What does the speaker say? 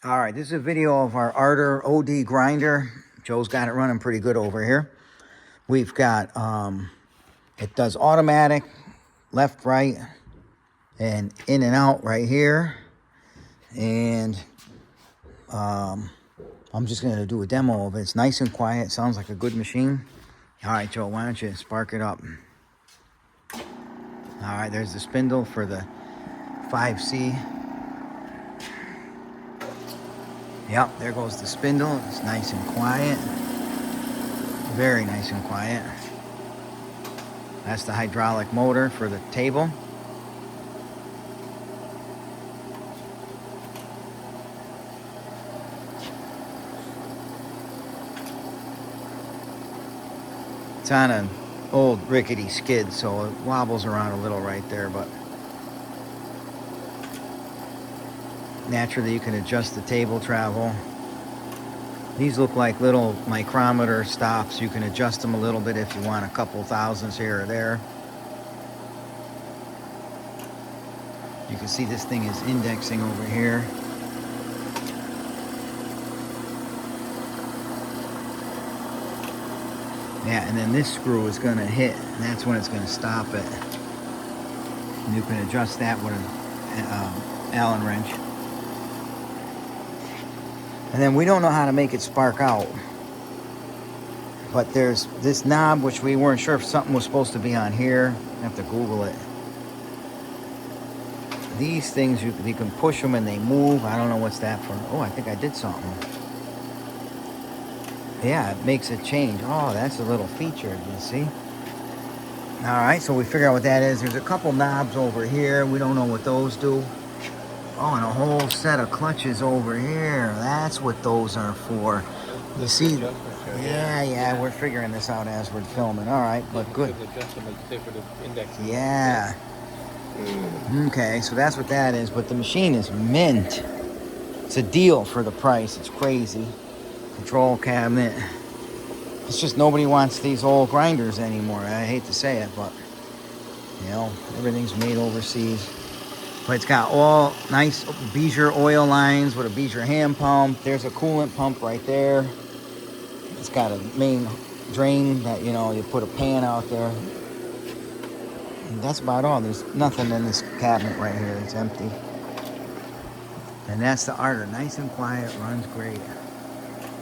All right, this is a video of our Arter OD grinder. Joe's got it running pretty good over here. We've got, it does automatic, left, right, and in and out right here. And I'm just gonna do a demo of it. It's nice and quiet, sounds like a good machine. All right, Joe, why don't you spark it up? All right, there's the spindle for the 5C. Yep, there goes the spindle. It's nice and quiet. Very nice and quiet. That's the hydraulic motor for the table. It's on an old rickety skid, so it wobbles around a little right there, but naturally you can adjust the table travel. These look like little micrometer stops. You can adjust them a little bit if you want a couple thousandths here or there. You can see this thing is indexing over here. Yeah, and then this screw is going to hit, and that's when it's going to stop it. And you can adjust that with an Allen wrench. And then we don't know how to make it spark out. But there's this knob, which we weren't sure if something was supposed to be on here. I have to Google it. These things, you can push them and they move. I don't know what's that for. Oh, I think I did something. Yeah, it makes it change. Oh, that's a little feature, you see? All right, so we figure out what that is. There's a couple knobs over here. We don't know what those do. Oh, and a whole set of clutches over here. That's what those are for. You see? Yeah, we're figuring this out as we're filming. All right, but good. Yeah. Okay, so that's what that is. But the machine is mint. It's a deal for the price. It's crazy. Control cabinet. It's just nobody wants these old grinders anymore. I hate to say it, but you know, everything's made overseas. But it's got all nice Beezer oil lines with a Beezer hand pump. There's a coolant pump right there. It's got a main drain that, you know, you put a pan out there. And that's about all. There's nothing in this cabinet right here. It's empty. And that's the Arter. Nice and quiet, runs great.